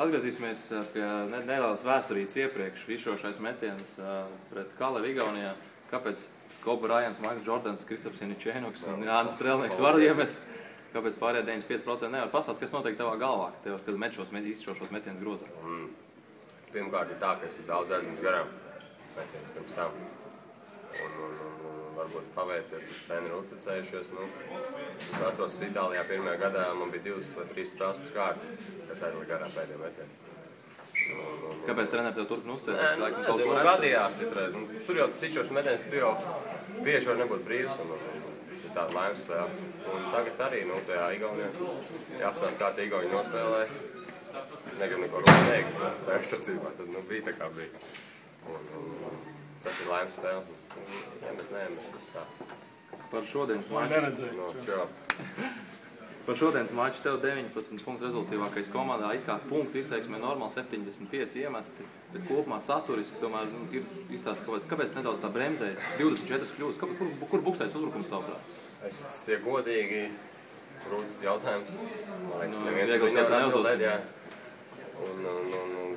Atgriezīsimies pie nedaudz vēsturītes iepriekš. Izšošais metiens pret Kalevu Igaunijā. Kāpēc Kobe Bryants, Maikls Jordans, Kristaps Janičēnoks un Jānis Strelnieks var iemest? Kāpēc pārējie 95% nevar pastāstīt, kas notiek tavā galvā, kad met izšošos metienus grozā? Pirmkārt ir tā, ka es daudz aizmirsu garām metienus pirms tam. Un varbūt paveicies, tad treneri uzticējušies. Es atceros, Itālijā pirmajā gadā man bija 2 vai 3 spēles pēc kārtas, kas aizlika garām pēdējo metienu. Kāpēc treneri tev turpina uzticēties? Nezinu, gadījās citreiz. Tur jau tas izšošs metiens, tu jau bieži var nebūt brīvs. Tas ir tāda laimes spēle. Un tagad arī, tajā Igaunijā, ja apstās kā tie Igauni nospēlēja, negribu neko teikt, tā ekstracībā, tad bija tā kā bija. Tas ir laimes spēle. Ja mēs neiemies, tas tā. Par šodienas maču. Par šodienas maču tev 19 punktu rezultīvākais komandā. It kā punktu izteiksmē normāli 75 iemesti, bet kopumā saturiski tomēr ir izstāsts, kāpēc nedaudz tā bremzē 24 kļūst. Kur bukstēs uzbrukums tavuprāt? Es, ja godīgi, grūts jautājums. Man liekas, neviens viņam atbildēt, jā.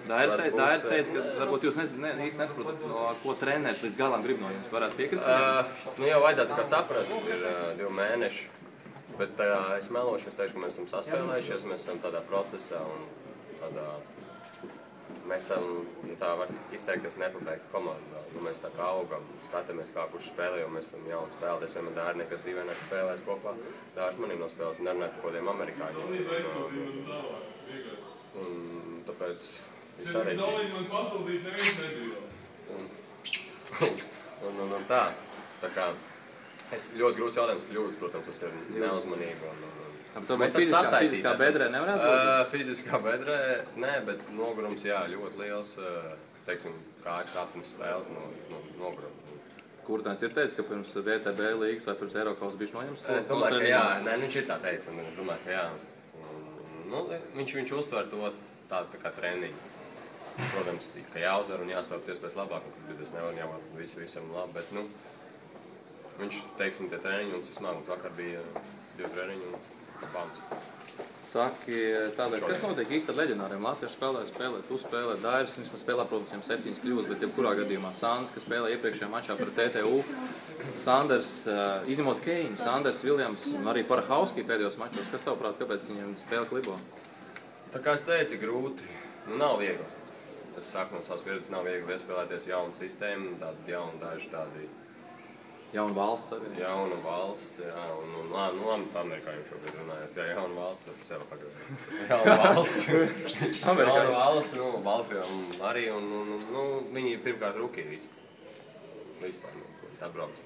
Dairis teica, ka varbūt jūs īsti nesaprotat, ko treneris līdz galam grib no jums. Varētu piekrist? Jau vajadzētu kā saprast, ir 2 mēneši. Bet es melošu, es teikšu, ka mēs esam saspēlējušies, mēs esam tādā procesā un tādā... Mēs esam, ja tā var izteikties, nepabeigta komanda. Mēs tā kā augam, skatāmies, kā kurš spēlē, jo mēs esam jauni spēlēti. Es vienmēr Dāri nekad dzīvē neesmu spēlējis kopā. Dāris manī nospēlēs un nerunāt par kodiem amerikāņiem. Un tāpēc ir sarežģīti. Un tā. Tā kā es ļoti grūts jautājums kļūst, protams, tas ir neuzmanība. Mēs fiziskā bedrē nevarētu būt? Fiziskā bedrē, nē, bet nogurums, jā, ļoti liels, teiksim, kājas sapnis spēles nogurums. Kurtēns ir teicis, ka pirms VTB līgas vai pirms Eirokaus bišķi noņems? Es domāju, ka jā, viņš ir tā teicis, un es domāju, ka jā. Viņš uztver to tā kā treniņu. Protams, ka jāuzvar un jāspēl iespējas labāk, un kad es nevaru jāvāt visam labi, bet, viņš, teiksim, tie treniņi mums ir smagi. Vakar bija 2 treniņi un bams. Saki, tādēļ, kas notiek īsti ar leģionāriem? Latvieši spēlēt, uzspēlēt. Dairis vismaz spēlē, protams, viņam 7 kļūst, bet jebkurā gadījumā Sanders, kas spēlē iepriekšējā mačā par TTU, Sanders, izņemot Keinu, Sanders, Viljams un arī Parahauski pēdējos mačos. Kas tavuprāt, kāpēc viņam spēle klibo? Tā kā es teicu, grūti. Nav viegli. Es saku, no savas pieredzes nav viegli iespēlēties jaunu sistēmu, daži tādi... Jauna valsts arī? Jauna valsts, jā, un amerikāņiem šobrīd runājot, jā, jauna valsts, tad sev pagaidām. Jauna valsts. Jauna valsts, Baltkrievām arī, un viņi ir pirmkārt rukī vispār, atbrauc.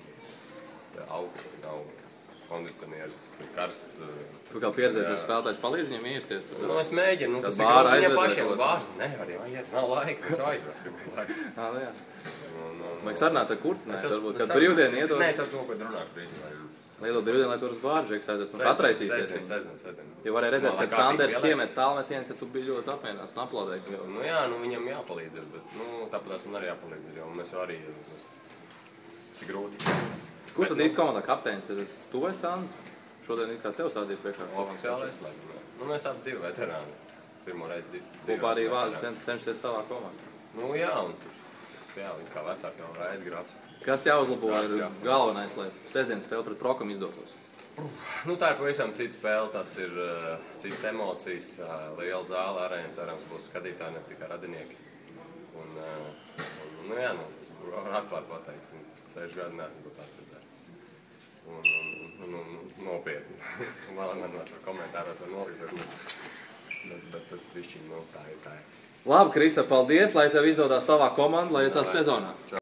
Augsts, nav kondicionieris, karsts. Tu kā pieredzējušies spēlētājs palīdz viņiem iesties? Es mēģinu, tas ir grūti viņam pašiem. Nevar jau aiziet, nav laika, es aizvest. Vajag sarunāt ar Kurtnēs, varbūt, kad brīvdienu iedod... Nē, es ar to, kad runāšu brīvdienu. Iedod brīvdienu, lai tu uz Bāržēks aizies, mums atraisīsies. Sēdien. Jo varēja redzēt, kad Sanders iemet tālmetienu, kad tu biji ļoti apmienās un aplaudēji. Jā, viņam jāpalīdz, bet tāpēc man arī jāpalīdz, jo mēs arī, tas ir grūti. Kurš tad īsti komandā kapteinis ir? Tu vai Sanders? Šodien ir kā tev stādīja priekšā? Oficiālais, laikam. Mēs abi 2 veterāni. Pirmo reizi dzīvē. Kopā arī cenšaties savā komandā. Jā, un tur, viņi kā vecāki jau reizi grābs. Kas jāuzlabo ir galvenais, lai sestdienas spēle pret Prokam izdotos? Tā ir pavisam cita spēle, tas ir citas emocijas, liela zāle, arēna, cerams, būs skatītāji, ne tikai radinieki. Tas var atklāt pateikt, 6 gadi neesmu būt atpildēt. Nopietni. Man par komentāros var nolikt, bet tas višķiņ, tā ir. Labi, Krista, paldies, lai tev izdodās savā komandā, lai iecās sezonā.